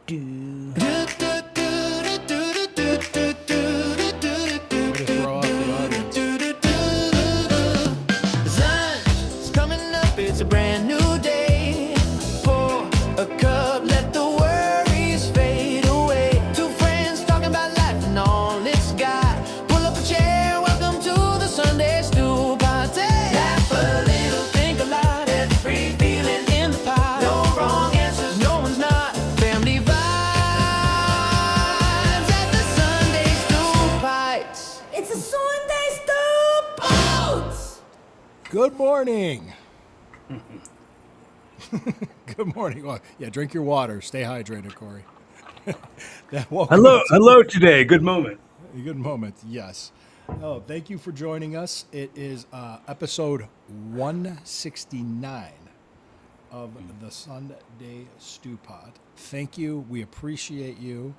do. Way to throw off the audience. The sun's coming up, it's a brand new day. Pour a cup, let the worries fade away. Two friends talking about life and all it's got. Pull up a chair, welcome to the Sunday Stew Party. Laugh a little, think a lot, every feeling in the pot. No wrong answers, no one's not. Family vibes at the Sunday Stew Bites. It's a Sunday Stew Bites. Good morning. Good morning. Well, yeah, drink your water. Stay hydrated, Corey. Hello today. Good moment. Good moment. Yes. Oh, thank you for joining us. It is episode 169 of the Sunday Stew Pod. Thank you. We appreciate you.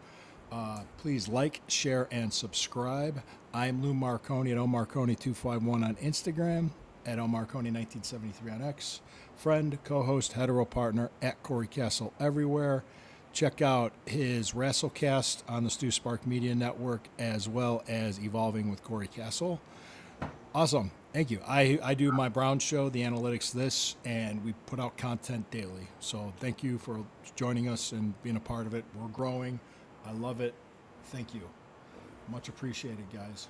Please like, share, and subscribe. I'm Lou Marconi at Marconi251 on Instagram, at Marconi1973 on X. Friend, co-host, hetero partner at Corey Castle everywhere. Check out his Wrestlecast on the Stu Spark Media Network, as well as Evolving with Corey Castle. Awesome. Thank you. I do my Brown show, The Analytics This, and we put out content daily. So thank you for joining us and being a part of it. We're growing. I love it. Thank you. Much appreciated, guys.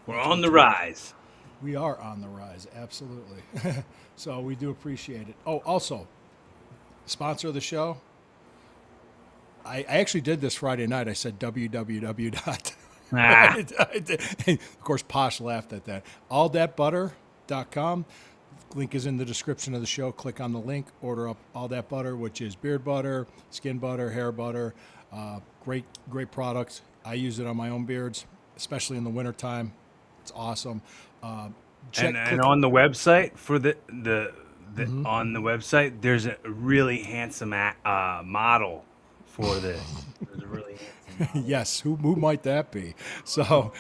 We're on the rise. We are on the rise, absolutely. So we do appreciate it. Oh, also, sponsor of the show. I actually did this Friday night. I said www. Ah. Of course, Posh laughed at that. Allthatbutter.com. Link is in the description of the show. Click on the link. Order up All That Butter, which is beard butter, skin butter, hair butter. Great product. I use it on my own beards, especially in the wintertime. It's awesome. And on the website for the on the website, there's a really handsome model for this. There's a really handsome model. Yes, who might that be? So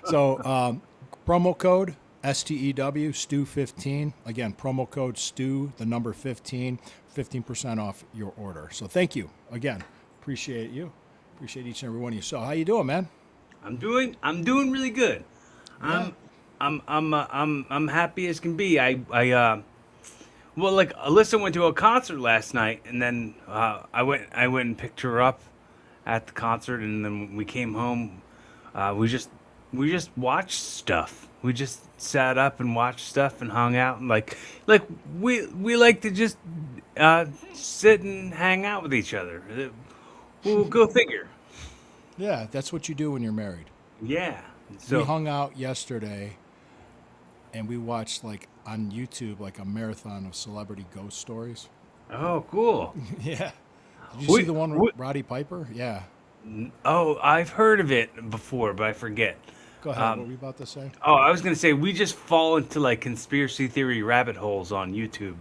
promo code STEW STEW15. Again, promo code STEW, the number 15, 15% off your order. So thank you again. Appreciate you. Appreciate each and every one of you. So how you doing, man? I'm doing really good. Yeah. I'm happy as can be. Well, like Alyssa went to a concert last night, and then I went and picked her up at the concert, and then we came home. We just watched stuff. We just sat up and watched stuff and hung out, and like we like to just sit and hang out with each other. We'll go figure. Yeah, that's what you do when you're married. Yeah. We So hung out yesterday, and we watched on YouTube a marathon of celebrity ghost stories. oh, cool. Yeah. Did you see the one with we- Roddy Piper? Yeah. Oh, I've heard of it before, but I forget. Go ahead. What were you about to say? Oh, I was gonna say we just fall into conspiracy theory rabbit holes on YouTube.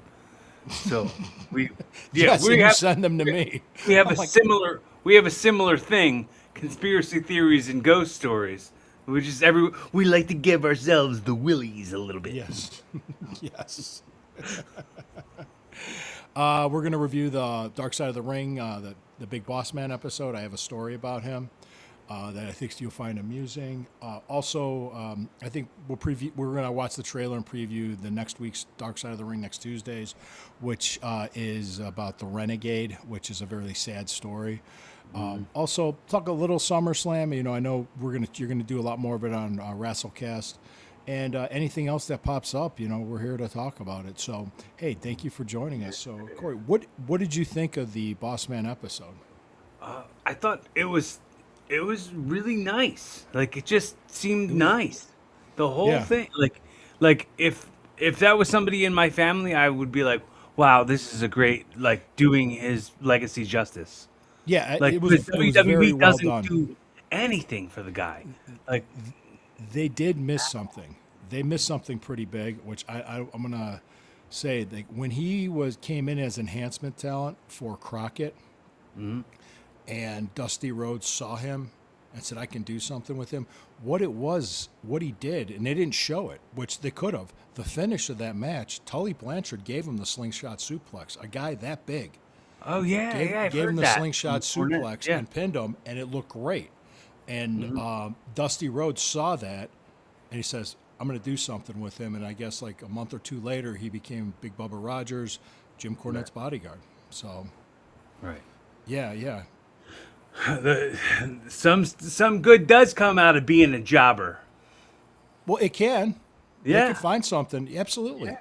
So we Yes, we and you have send them to me. we have I'm a like, similar thing, conspiracy theories and ghost stories. We like to give ourselves the willies a little bit. Yes. Yes. We're going to review the Dark Side of the Ring, the Big Boss Man episode. I have a story about him that I think you'll find amusing. Also, I think we're going to watch the trailer and preview the next week's Dark Side of the Ring next Tuesdays, which is about the Renegade, which is a very sad story. Also, talk a little SummerSlam. I know you're gonna do a lot more of it on Wrestlecast, and anything else that pops up. We're here to talk about it. So, hey, thank you for joining us. So, Corey, what did you think of the Boss Man episode? I thought it was really nice. It just seemed nice. The whole Yeah. thing. If that was somebody in my family, I would be like, wow, this is a great doing his legacy justice. Yeah, it Because was very WWE well doesn't done. do anything for the guy. They did miss something. They missed something pretty big, which I'm gonna say that when he came in as enhancement talent for Crockett, and Dusty Rhodes saw him and said, "I can do something with him." What he did, and they didn't show it, which they could have. The finish of that match, Tully Blanchard gave him the slingshot suplex. A guy that big. Oh yeah, yeah, I've Gave him heard the that. slingshot From Cornette, suplex yeah. and pinned him, and it looked great. And Dusty Rhodes saw that, and he says, "I'm going to do something with him." And I guess like a month or two later, he became Big Bubba Rogers, Jim Cornette's bodyguard. So Right. yeah, yeah, Some good does come out of being a jobber. well, it can. They Yeah. can find something. Absolutely.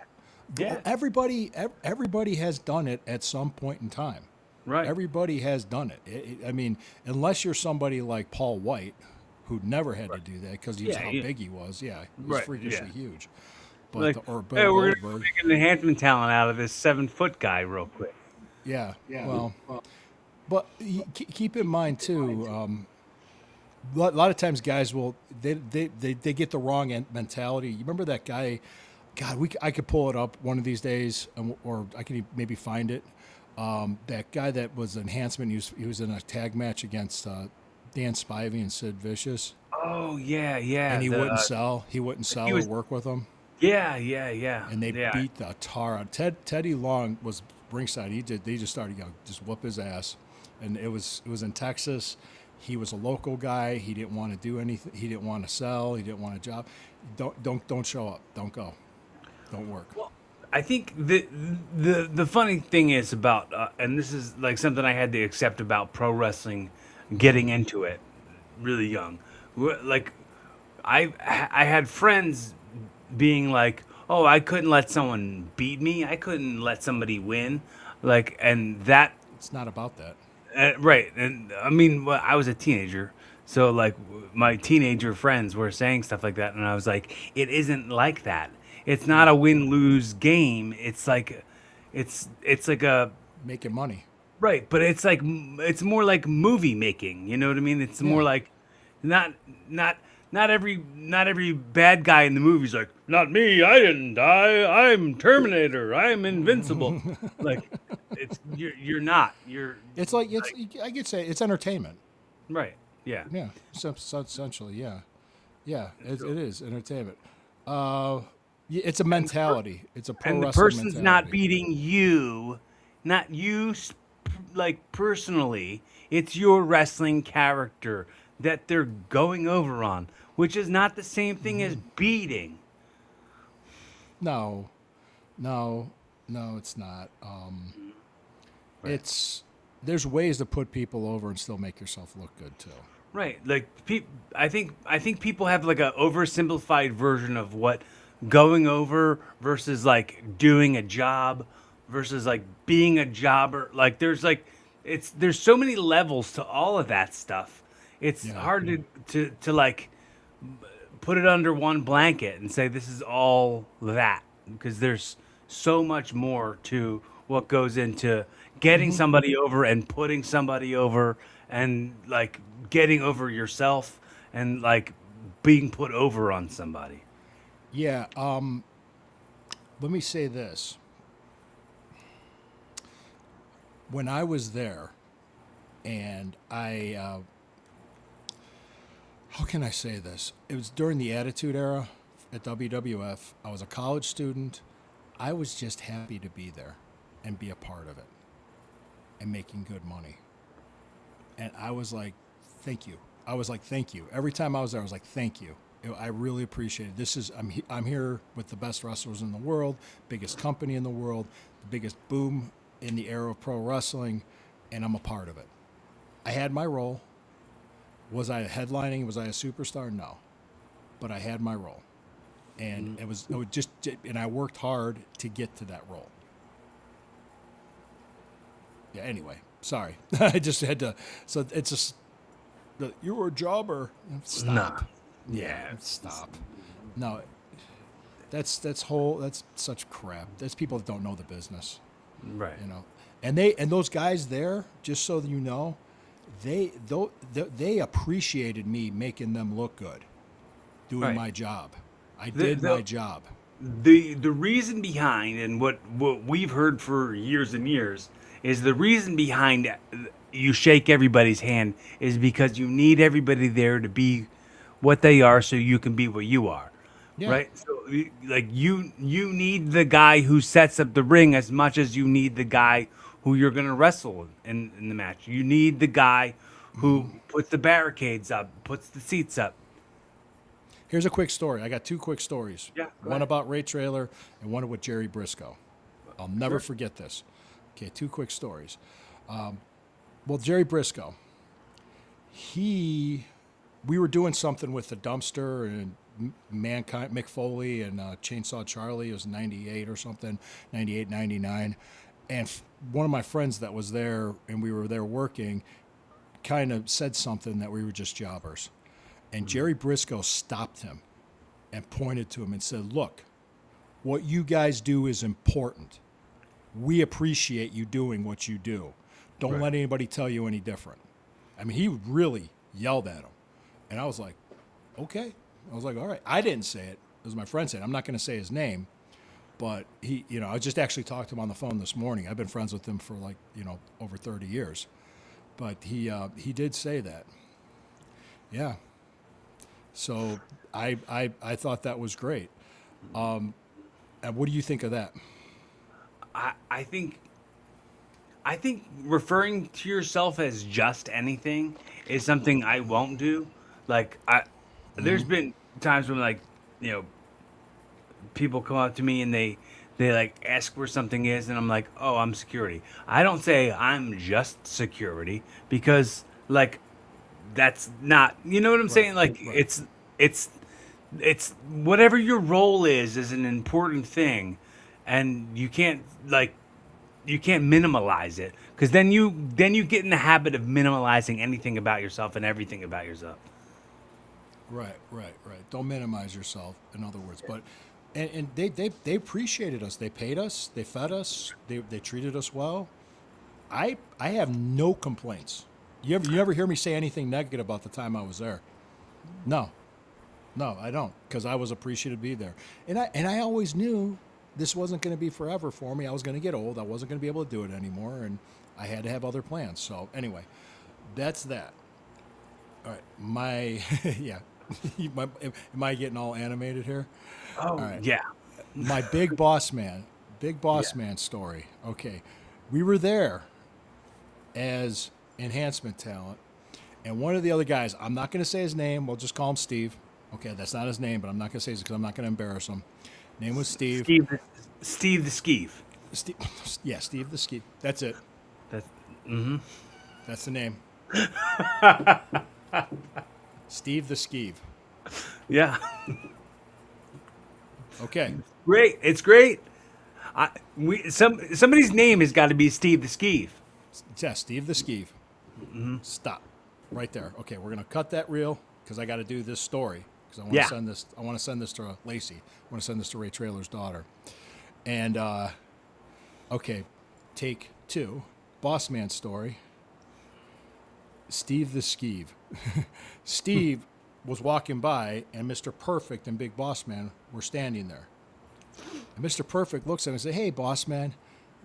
Yeah. Everybody has done it at some point in time. Right. Everybody has done it. I mean, unless you're somebody like Paul White, who never had to do that because he was Yeah, how yeah. big he was. Yeah, he was Right, freakishly yeah. huge. But Like, or Bill hey, we're Goldberg. gonna make an enhancement talent out of this 7-foot guy real quick. Yeah. Well, but keep in mind too. A lot of times, guys will they get the wrong mentality. You remember that guy? God, I could pull it up one of these days, or I can maybe find it. That guy that was enhancement. He was in a tag match against Dan Spivey and Sid Vicious, Oh yeah, yeah. and he the, wouldn't sell. He wouldn't sell was- or work with them. Yeah, yeah, yeah. And they yeah. beat the tar out. Teddy Long was ringside. They just started just whoop his ass, and it was in Texas. He was a local guy. He didn't want to do anything. He didn't want to sell. He didn't want a job. Don't show up. Don't go. Don't work. I think the funny thing is about, and this is like something I had to accept about pro wrestling, getting into it really young. Like, I had friends being like, "Oh, I couldn't let someone beat me. I couldn't let somebody win." Like, and that It's not about that. right. And I mean, well, I was a teenager, so like my teenager friends were saying stuff like that, and I was like, "It isn't like that. It's not a win-lose game. It's like, it's like a Making money. right, but it's like it's more like movie making. You know what I mean? It's more Yeah. like not every bad guy in the movie's like, not me. I didn't die. I'm Terminator. I'm invincible. Like, it's you're not. You're It's like I could say it's entertainment. right. Yeah. Yeah. So essentially, yeah, yeah. It is entertainment. It's a mentality. It's a pro And the wrestling person's not mentality. beating you, not you, like personally. It's your wrestling character that they're going over on, which is not the same thing as beating. No, it's not. It's there's ways to put people over and still make yourself look good too. Right. Like I think people have like a oversimplified version of what going over versus like doing a job versus like being a jobber. Like there's so many levels to all of that stuff. It's hard to like put it under one blanket and say this is all that because there's so much more to what goes into getting somebody over and putting somebody over and like getting over yourself and like being put over on somebody. Yeah. Let me say this. When I was there, and how can I say this? It was during the Attitude Era at WWF. I was a college student. I was just happy to be there and be a part of it and making good money. And I was like, thank you. I was like, thank you. Every time I was there, I was like, thank you. I really appreciate it. This is I'm here with the best wrestlers in the world, biggest company in the world, the biggest boom in the era of pro wrestling, and I'm a part of it. I had my role. Was I headlining? Was I a superstar? No, but I had my role, and it was just, and I worked hard to get to that role. Yeah. Anyway, sorry, I just had to. So it's just you were a jobber. Stop. Nah. Yeah. Stop. No, that's such crap. That's people that don't know the business, Right. you know. And those guys there, just so that you know, they appreciated me making them look good, doing Right. my job. I did my job. The reason behind and what we've heard for years and years is the reason behind you shake everybody's hand is because you need everybody there to be what they are so you can be what you are. Yeah. Right? So like you need the guy who sets up the ring as much as you need the guy who you're going to wrestle in the match. You need the guy who puts the barricades up, puts the seats up. Here's a quick story. I got two quick stories. Yeah, go One ahead. about Ray Traylor and one with Jerry Briscoe. I'll never forget this. Okay, two quick stories. Well, Jerry Briscoe, we were doing something with the dumpster and Mankind, Mick Foley and Chainsaw Charlie. It was 98 or something, 98, 99. And one of my friends that was there, and we were there working, kind of said something that we were just jobbers. And Jerry Briscoe stopped him and pointed to him and said, look, what you guys do is important. We appreciate you doing what you do. Don't Right. let anybody tell you any different. I mean, he really yelled at him. And I was like, okay. I was like, all right. I didn't say it. It was my friend saying. I'm not going to say his name. But he, I just actually talked to him on the phone this morning. I've been friends with him for like, over 30 years. But he did say that. Yeah. So I thought that was great. And what do you think of that? I think referring to yourself as just anything is something I won't do. Like there's been times when like, people come up to me and they like ask where something is and I'm like, "Oh, I'm security." I don't say I'm just security because like that's not, you know what I'm saying? Like right. it's whatever your role is an important thing, and you can't minimalize it because then you get in the habit of minimalizing anything about yourself and everything about yourself. Right. Don't minimize yourself, in other words. But and they appreciated us. They paid us. They fed us. They treated us well. I have no complaints. You ever hear me say anything negative about the time I was there? No, I don't, because I was appreciative to be there. And I always knew this wasn't going to be forever for me. I was going to get old. I wasn't going to be able to do it anymore, and I had to have other plans. So anyway, that's that. All right, yeah. Am I getting all animated here? Oh, All right. yeah. My big boss man story. Okay, we were there as enhancement talent, and one of the other guys, I'm not going to say his name, we'll just call him Steve. Okay, that's not his name, but I'm not going to say it because I'm not going to embarrass him. Name was Steve. Steve the Skeeve. Steve. Yeah, Steve the Skeeve. That's it. That's That's the name. Steve the Skeeve. yeah. Okay. Great. It's great. Somebody's name has got to be Steve the Skeeve. Yeah, Steve the Skeeve. Stop. Right there. Okay, we're gonna cut that reel because I got to do this story because I want to Yeah. send this. I want to send this to Lacey. I want to send this to Ray Traylor's daughter. And okay, take 2. Boss man story. Steve the Skeeve. Steve was walking by, and Mr. Perfect and Big Boss Man were standing there. And Mr. Perfect looks at him and says, "Hey, Boss Man,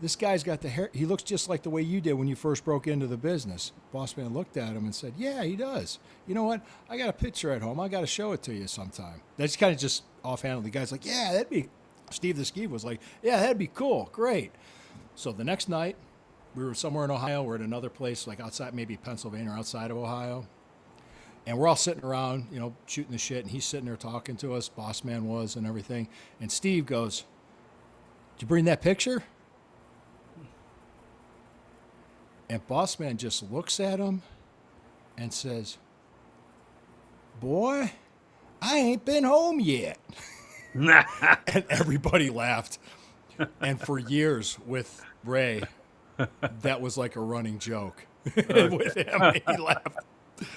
this guy's got the hair. He looks just like the way you did when you first broke into the business." Boss Man looked at him and said, "Yeah, he does. You know what? I got a picture at home. I got to show it to you sometime." That's kind of just offhanded. The guy's like, "Yeah, that'd be." Steve the Skeeve was like, "Yeah, that'd be cool. Great." So the next night, we were somewhere in Ohio. We're at another place, like outside, maybe Pennsylvania or outside of Ohio. And we're all sitting around, shooting the shit. And he's sitting there talking to us, Boss Man was, and everything. And Steve goes, "Did you bring that picture?" And Boss Man just looks at him and says, "Boy, I ain't been home yet." And everybody laughed. And for years with Ray, that was like a running joke with him. He laughed.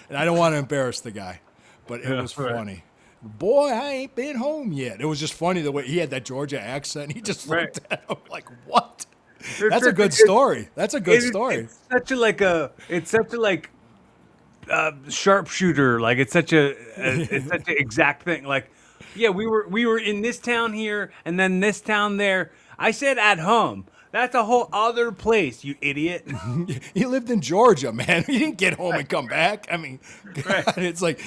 And I don't want to embarrass the guy, but it was funny. "Boy, I ain't been home yet." It was just funny the way he had that Georgia accent. He just looked at him like, "What?" That's a good story. That's a good story. It's such a sharpshooter. Like it's such a exact thing. Like, yeah, we were in this town here and then this town there. I said at home. That's a whole other place, you idiot. He lived in Georgia, man. He didn't get home and come back. I mean, God, it's like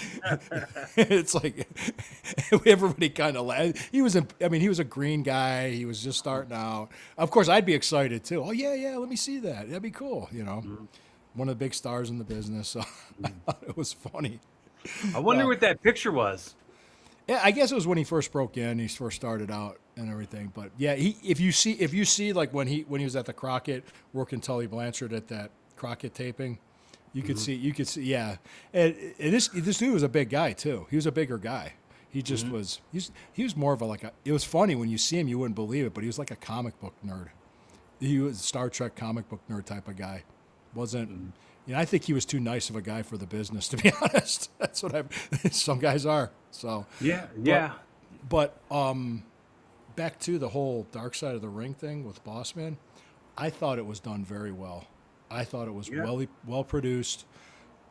everybody kind of laughed. He was a green guy. He was just starting out. Of course, I'd be excited too. Oh yeah, let me see that. That'd be cool. One of the big stars in the business. So I thought it was funny. I wonder what that picture was. Yeah, I guess it was when he first broke in. He first started out and everything. But yeah, if you see like when he was at the Crockett working Tully Blanchard at that Crockett taping, you could see yeah. And this dude was a big guy too. He was a bigger guy. He just was. He was more of a It was funny when you see him, you wouldn't believe it, but he was like a comic book nerd. He was a Star Trek comic book nerd type of guy. Wasn't. I think he was too nice of a guy for the business, to be honest. That's what some guys are. So Yeah. But back to the whole Dark Side of the Ring thing with Bossman, I thought it was done very well. I thought it was well produced.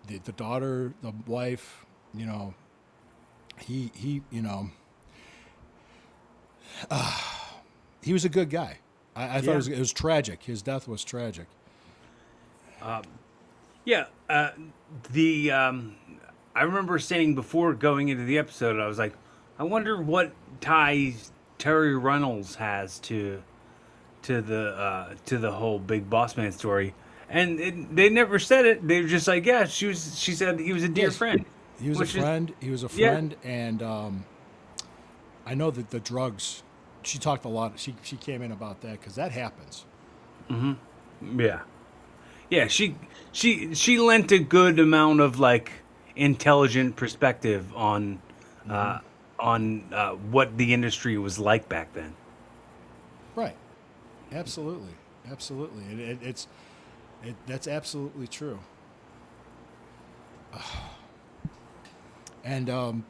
The daughter, the wife, he he was a good guy. I thought it was tragic. His death was tragic. Yeah, I remember saying before going into the episode, I was like, I wonder what ties Terry Reynolds has to the whole Big Boss Man story, and they never said it. They were just like, yeah, she said he was a dear friend. He was a friend. He was a friend, and I know that the drugs. She talked a lot. She came in about that because that happens. Yeah, she lent a good amount of like intelligent perspective on what the industry was like back then. Right. Absolutely. That's absolutely true. And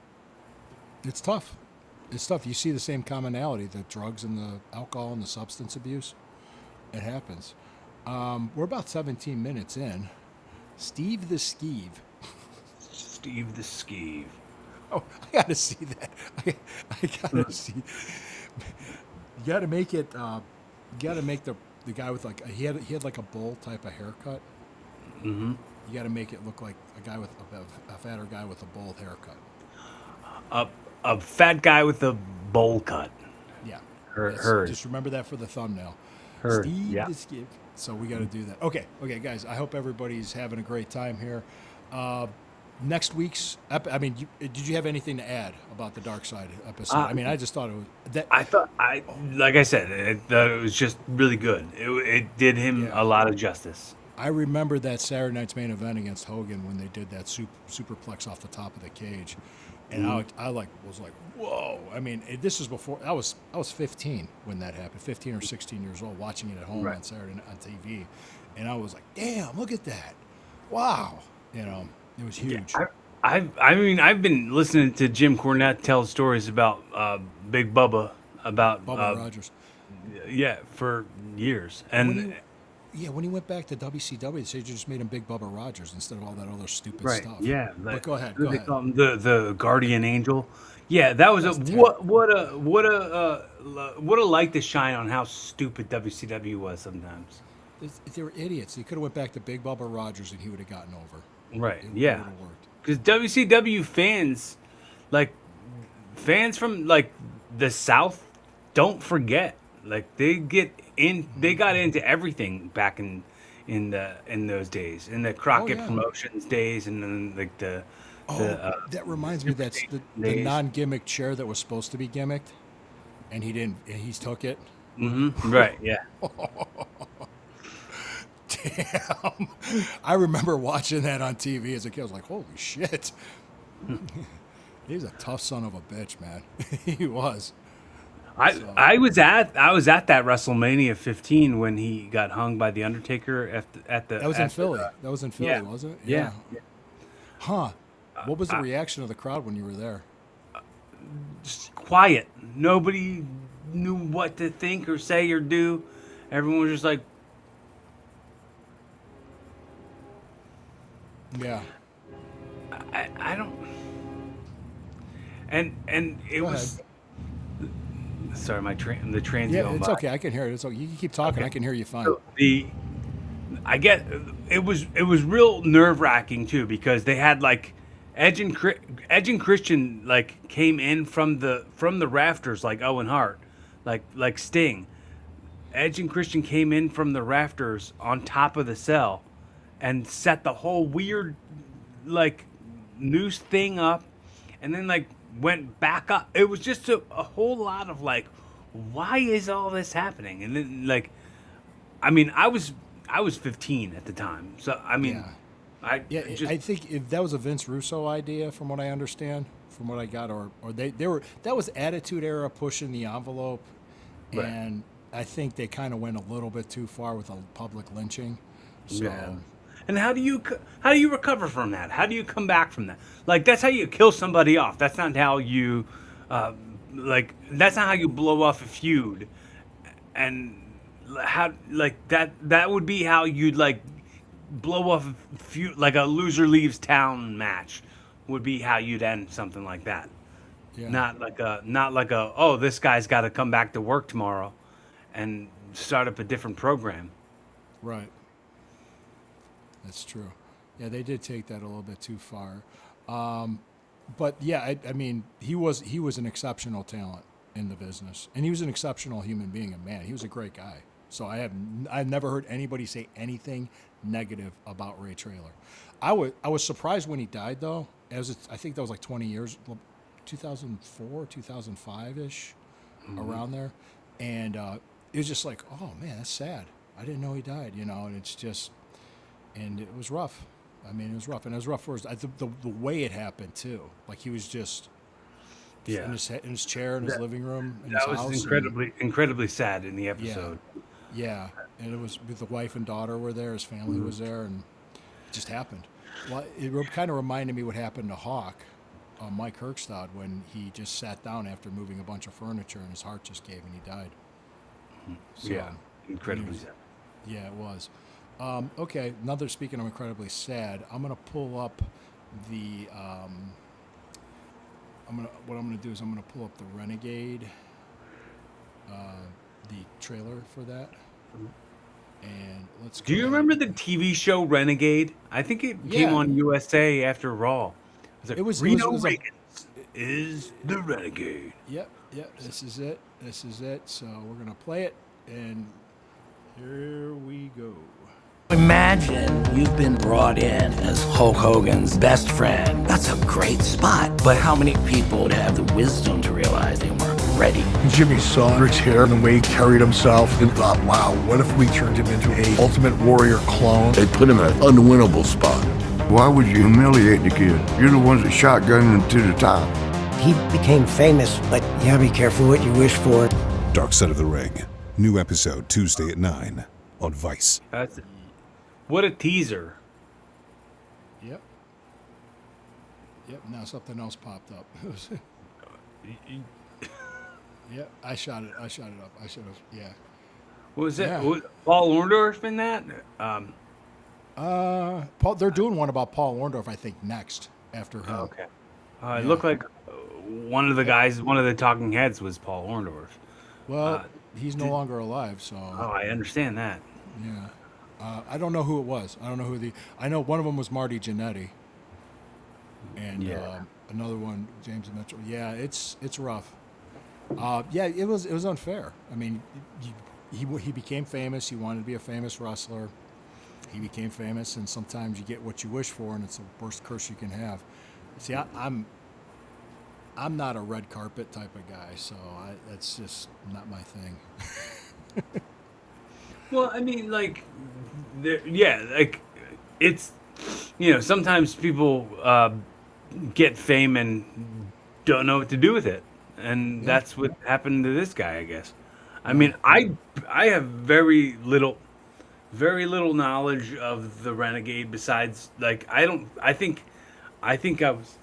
it's tough. It's tough. You see the same commonality: the drugs and the alcohol and the substance abuse. It happens. We're about 17 minutes in. Steve the Skeeve. Steve the Skeeve. Oh, I got to see that. I got to see. You got to make it. You got to make the guy with like he had like a bowl type of haircut. Mm-hmm. You got to make it look like a guy with a fatter guy with a bowl haircut. A fat guy with a bowl cut. Yeah. Heard. Just remember that for the thumbnail. Heard. Steve Yeah. the Skeeve. So we got to do that. Okay, guys. I hope everybody's having a great time here. Next week's, did you have anything to add about the Dark Side episode? I just thought it was that. Like I said, it was just really good. It did him a lot of justice. I remember that Saturday night's main event against Hogan when they did that superplex off the top of the cage, and I was like, whoa! I mean, this is before I was 15 when that happened, 15 or 16 years old, watching it at home on Saturday on TV, and I was like, damn, look at that! Wow, it was huge. Yeah, I've been listening to Jim Cornette tell stories about Big Bubba, about Bubba Rogers. Yeah, for years, and. When he went back to WCW, they said you just made him Big Bubba Rogers instead of all that other stupid Right. stuff. Yeah. But go ahead. They call him the Guardian Angel. Yeah, that was what a light to shine on how stupid WCW was sometimes. They were idiots. They could have went back to Big Bubba Rogers and he would have gotten over. Right. It Yeah. would have worked. Because WCW fans from like the South, don't forget. Like they got into everything back in those days, in the Crockett Promotions days, and then like that reminds me. That's the non-gimmick chair that was supposed to be gimmicked, and he didn't. And he took it. Mm-hmm. Right. Yeah. Damn. I remember watching that on TV as a kid. I was like, holy shit. He's a tough son of a bitch, man. He was. I was at that WrestleMania 15 when he got hung by the Undertaker at the. That was in Philly. That was in Philly, wasn't it? Yeah. Huh. What was the reaction of the crowd when you were there? Just quiet. Nobody knew what to think or say or do. Everyone was just like. Yeah. I don't. And it Go was. ahead. Sorry, the train's Yeah, going it's by. okay. I can hear it. It's okay. You can keep talking. Okay. I can hear you fine. So I get it was real nerve wracking too, because they had like Edge and Christian like came in from the rafters like Owen Hart, like Sting. Edge and Christian came in from the rafters on top of the cell, and set the whole weird like noose thing up, and then like went back up. It was just a whole lot of like, why is all this happening? And then like, I mean, I was 15 at the time, so I mean, Yeah. I Yeah, just I think if that was a Vince Russo idea, from what I understand, from what I got, or they were, that was Attitude Era pushing the envelope, Right. and I think they kind of went a little bit too far with a public lynching. So yeah. And how do you recover from that? How do you come back from that? Like that's how you kill somebody off. That's not how you, that's not how you blow off a feud, and how like that would be how you'd like blow off a feud, like a loser leaves town match would be how you'd end something like that. yeah, Not like a oh, this guy's got to come back to work tomorrow and start up a different program. right. That's true. Yeah, they did take that a little bit too far. But yeah, I mean, he was an exceptional talent in the business, and he was an exceptional human being and man. He was a great guy. So I've never heard anybody say anything negative about Ray Traylor. I was surprised when he died though. I think that was like 20 years, 2004, 2005 ish, around there, and it was just like, oh man, that's sad. I didn't know he died. And it's just, and it was rough. I mean, it was rough, and it was rough for the way it happened too. Like he was just Yeah. in his chair in his living room in That his was house. incredibly sad in the episode. Yeah, and it was with the wife and daughter were there. His family was there, and it just happened. Well, it kind of reminded me what happened to Hawk, Mike Herkstad, when he just sat down after moving a bunch of furniture, and his heart just gave, and he died. So, Yeah, incredibly anyways, sad. yeah, it was. Okay, speaking of incredibly sad, I'm gonna pull up the. What I'm gonna do is I'm gonna pull up the Renegade, the trailer for that, and let's. Do you go remember ahead. the TV show Renegade? I think it came Yeah. on USA after Raw. It was- Reno it was a- Reagans is the Renegade. Yep. This is it. So we're gonna play it, and here we go. Imagine you've been brought in as Hulk Hogan's best friend. That's a great spot. But how many people would have the wisdom to realize they weren't ready? Jimmy saw Rick's hair and the way he carried himself and thought, wow, what if we turned him into a Ultimate Warrior clone? They put him in an unwinnable spot. Why would you humiliate the kid? You're the ones that shotgunned him to the top. He became famous, but you gotta be careful what you wish for. Dark Side of the Ring. New episode Tuesday at 9 on Vice. What a teaser. Yep. Now something else popped up. Yep. I shot it up. I should have. Yeah. What was it? Yeah. Was Paul Orndorff in that? Paul. They're doing one about Paul Orndorff, I think, next after him. Okay. It looked like one of the guys, one of the talking heads was Paul Orndorff. Well, he's no longer alive, so Oh, I understand that. yeah. I don't know who it was. I don't know who I know one of them was Marty Jannetty, and Yeah. another one James Mitchell. Yeah, it's rough. Yeah, it was unfair. I mean, he became famous. He wanted to be a famous wrestler. He became famous, and sometimes you get what you wish for, and it's the worst curse you can have. See, I'm not a red carpet type of guy, so that's just not my thing. Well, I mean, like, like, it's, sometimes people get fame and don't know what to do with it. And that's what happened to this guy, I guess. I mean, I have very little knowledge of the Renegade besides, like, I think I was,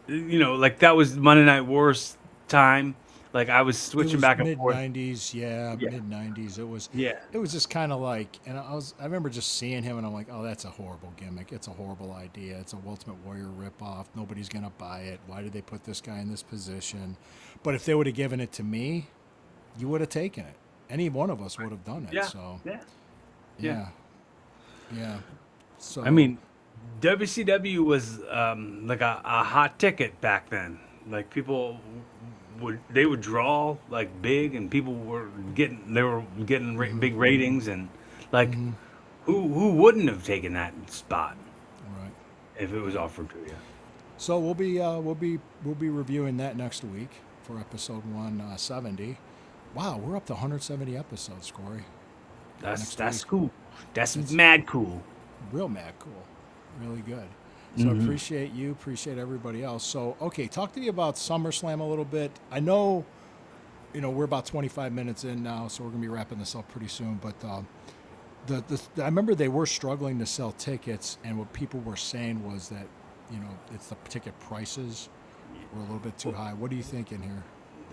like, that was Monday Night Wars time. Like, I was switching back and forth. Mid-90s, Yeah. mid-90s. It was just kind of like, and I remember just seeing him, and I'm like, oh, that's a horrible gimmick. It's a horrible idea. It's a Ultimate Warrior ripoff. Nobody's gonna buy it. Why did they put this guy in this position? But if they would have given it to me, you would have taken it. Any one of us would have done it. Yeah. So Yeah. yeah, yeah. So I mean, WCW was like a hot ticket back then. Like people would draw like big, and people were getting big ratings, and like who wouldn't have taken that spot right. if it was offered to you? So we'll be reviewing that next week for episode 170. Wow, we're up to 170 episodes, Corey. That's cool. That's mad cool. Real mad cool. Really good. So appreciate you, appreciate everybody else. So okay, talk to me about SummerSlam a little bit. I know, we're about 25 minutes in now, so we're gonna be wrapping this up pretty soon. But I remember they were struggling to sell tickets, and what people were saying was that it's the ticket prices were a little bit too high. What are you thinking here?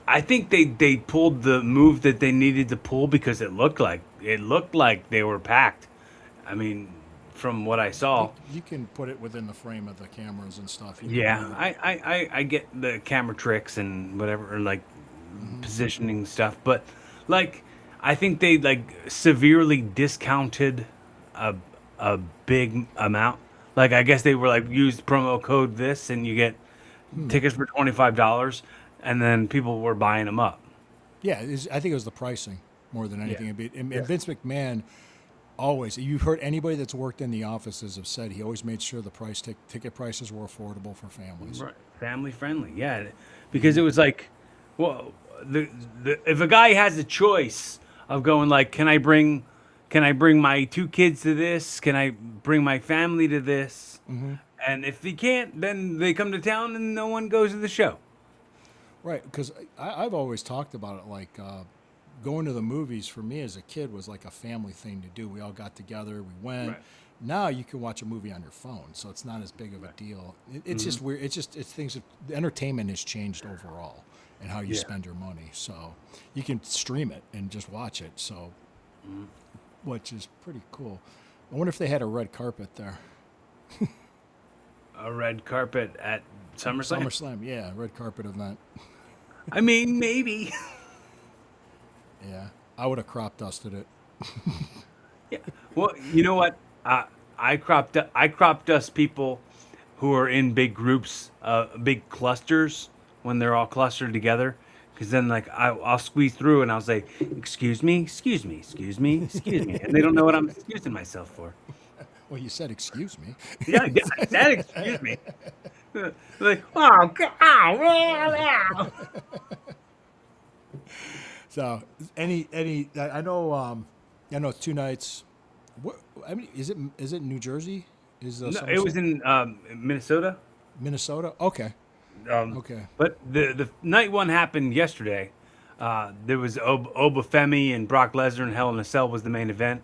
I think they pulled the move that they needed to pull because it looked like they were packed. I mean, from what I saw. You can put it within the frame of the cameras and stuff. Yeah, I get the camera tricks and whatever, like positioning stuff, but like I think they like severely discounted a big amount. Like I guess they were like, use promo code this and you get tickets for $25, and then people were buying them up. Yeah, I think it was the pricing more than anything. And Vince McMahon always, you've heard anybody that's worked in the offices have said he always made sure the ticket prices were affordable for families. Right, family friendly, yeah, because it was like, well, if a guy has a choice of going like, can I bring my 2 kids to this? Can I bring my family to this? And if he can't, then they come to town and no one goes to the show. Right, because I've always talked about it like going to the movies for me as a kid was like a family thing to do. We all got together, we went. Right. Now you can watch a movie on your phone, so it's not as big of a deal. It's just weird. It's things. The entertainment has changed overall, and how you spend your money. So you can stream it and just watch it. So, which is pretty cool. I wonder if they had a red carpet there. A red carpet at SummerSlam? SummerSlam, yeah, red carpet event. I mean, maybe. Yeah, I would have crop dusted it. Yeah. Well, you know what? I crop dust people who are in big groups, big clusters when they're all clustered together. Because then, like, I'll squeeze through and I'll say, "Excuse me, excuse me, excuse me, excuse me," and they don't know what I'm excusing myself for. Well, you said excuse me. Yeah, I said excuse me. Like, oh God. So, I know it's 2 nights. What, I mean, is it New Jersey? No, it was in Minnesota. Minnesota? Okay. Okay. But the night one happened yesterday. There was Obafemi and Brock Lesnar, and Hell in a Cell was the main event.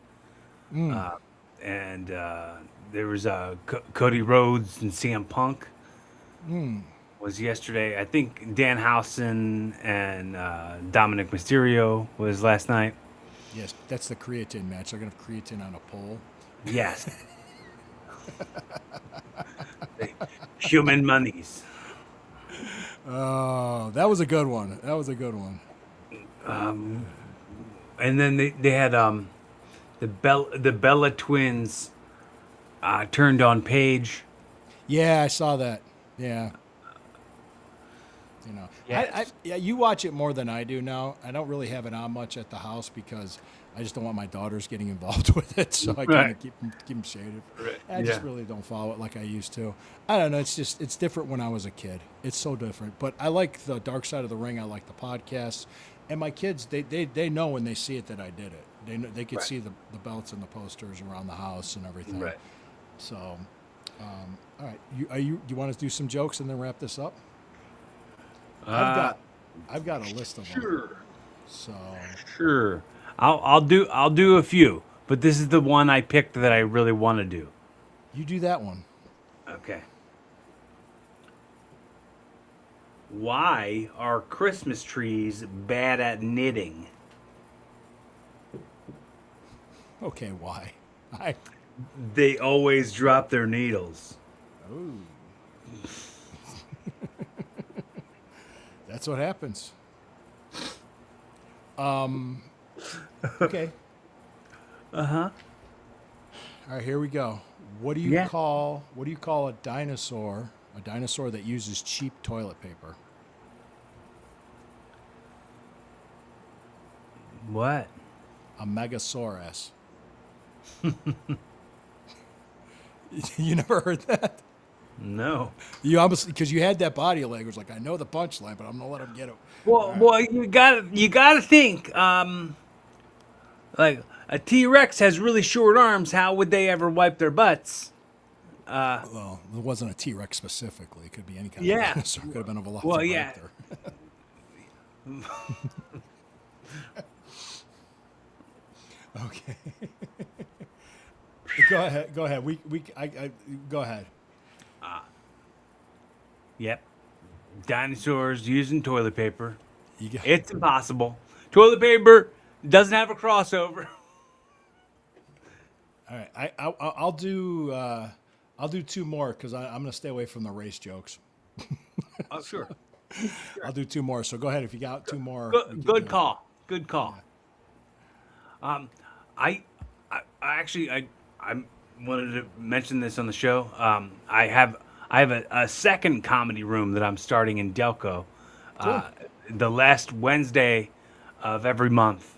And there was Cody Rhodes and CM Punk was yesterday. I think Danhausen and Dominic Mysterio was last night. Yes, that's the creatine match. They're going to have creatine on a pole. Yes. Human monies. Oh, that was a good one. And then they had the Bella twins turned on Paige. Yeah, I saw that. Yeah. Yes. You watch it more than I do now. I don't really have it on much at the house because I just don't want my daughters getting involved with it. So I kind of keep them shaded. Right. I just really don't follow it like I used to. I don't know. It's different when I was a kid. It's so different. But I like the Dark Side of the Ring. I like the podcasts. And my kids, they know when they see it that I did it. They could see the belts and the posters around the house and everything. Right. So, all right. Do you want to do some jokes and then wrap this up? I've got a list of them. Sure. So Sure. I'll do a few, but this is the one I picked that I really want to do. you do that one. Okay. Why are Christmas trees bad at knitting? Okay, why? They always drop their needles. That's what happens. Okay. Uh-huh. All right, here we go. What do you Yeah. call a dinosaur? A dinosaur that uses cheap toilet paper. What? A Megasaurus. You never heard that? No. You obviously, because you had that body language, like I know the punchline, but I'm gonna let him get it. Well, you gotta think. Like a T-Rex has really short arms. How would they ever wipe their butts? Well, it wasn't a T-Rex specifically. It could be any kind Yeah. of dinosaur. Could have been a velociraptor. Well, yeah. Okay. Go ahead. Go ahead. Go ahead. Yep. Dinosaurs using toilet paper. You got, It's impossible. Toilet paper doesn't have a crossover. all right. I'll do two more because I'm gonna stay away from the race jokes. Oh, sure. I'll do two more. So go ahead if you got two more. we can do Good it. call. Good call. I wanted to mention this on the show. I have a second comedy room that I'm starting in Delco. The last Wednesday of every month.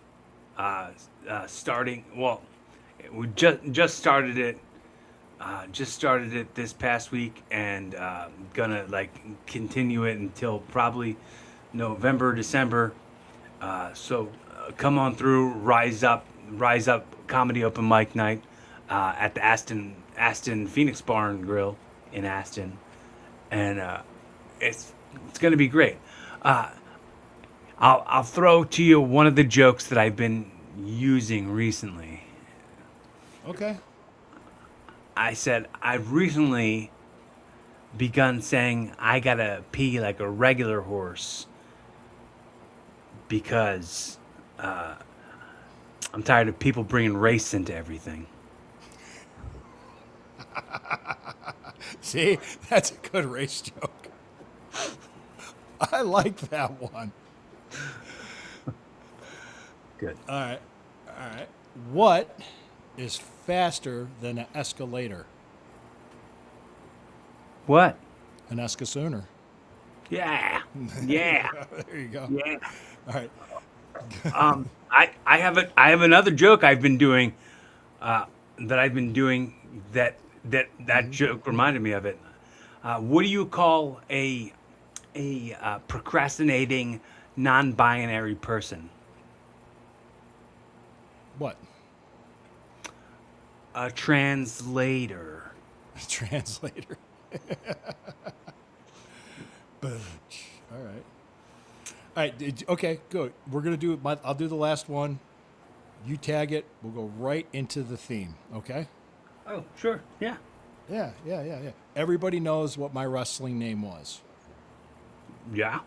Starting we just started it. Just started it this past week, and gonna continue it until probably November, December. So come on through, rise up comedy open mic night at the Aston Phoenix Bar and Grill in Aston, and it's gonna be great. I'll throw to you one of the jokes that I've been using recently. Okay. I said I've recently begun saying I gotta pee like a regular horse because I'm tired of people bringing race into everything. See, that's a good race joke. I like that one. Good. All right. What is faster than an escalator? What? An escasooner. Yeah. Yeah. There you go. Yeah. All right. I have another joke I've been doing that joke reminded me of it. What do you call a procrastinating non-binary person? What? A translator. Translator. All right. All right. Okay, good. We're going to do it. I'll do the last one. You tag it. We'll go right into the theme. Okay? Oh, sure. Yeah. Yeah. Everybody knows what my wrestling name was. Yeah.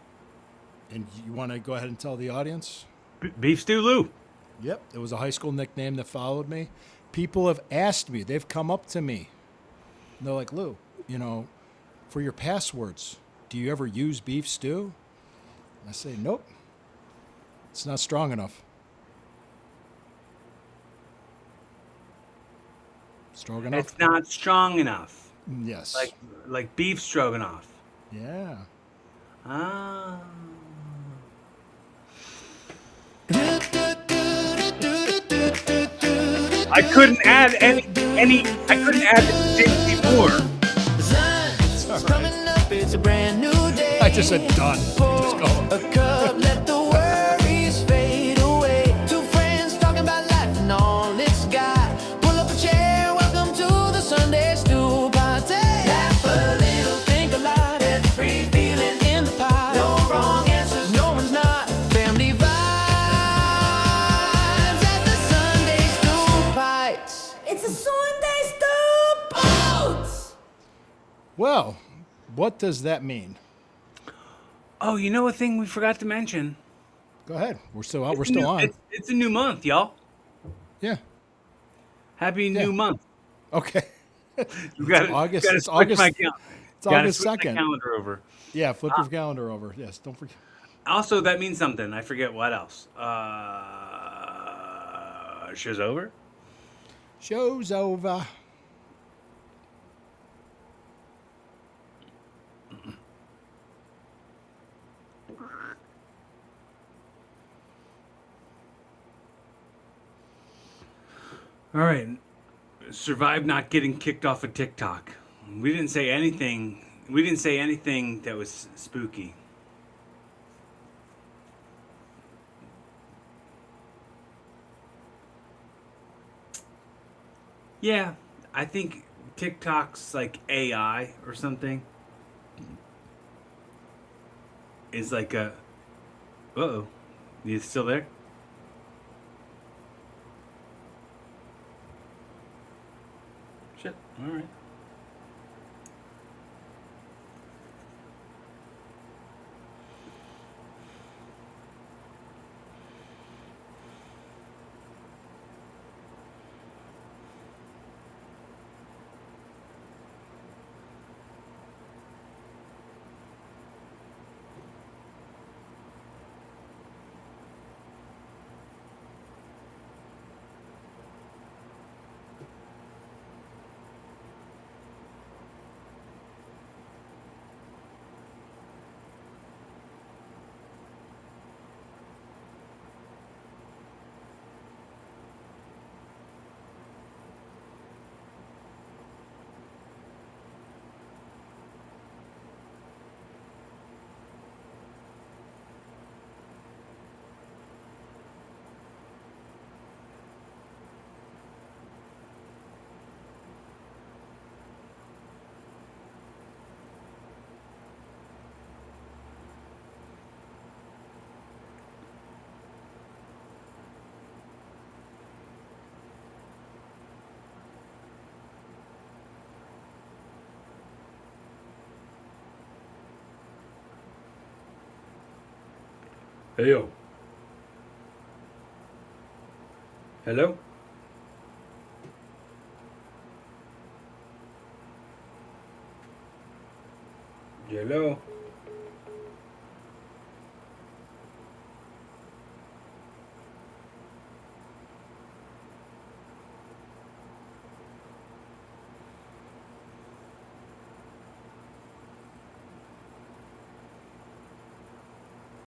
And you want to go ahead and tell the audience? Beef Stew Lou. Yep. It was a high school nickname that followed me. People have asked me. They've come up to me. And they're like, Lou, for your passwords, do you ever use beef stew? I say, nope. It's not strong enough. Stroganoff? It's not strong enough. Yes. Like beef stroganoff. Yeah. Ah. I couldn't add I couldn't add anything more. Sun's coming up, it's a brand new day. I just said done. Just go. A cup, let the worries fade away. Two friends talking about life and all it's got. Pull up a chair, welcome to the Sunday Stew Party. Laugh a little, think a lot, get the free feeling in the pot. No wrong answers, no one's not. Family vibes at the Sunday Stew Pies. It's a Sunday Stew Pies. Well, what does that mean? Oh, you know a thing we forgot to mention? Go ahead. We're still on. We're still on. It's a new month, y'all. Yeah. Happy new month. Okay. You got August. Gotta It's switch August. my It's gotta August switch my 2nd. calendar over. Yeah. Flip your calendar over. Yes. Don't forget. Also, that means something. I forget what else. Show's over? Show's over. All right. Survive not getting kicked off of TikTok. We didn't say anything. We didn't say anything that was spooky. Yeah, I think TikTok's like AI or something. Is like a. Uh-oh. You still there? Shit. All right. Hey yo. Hello? Hello?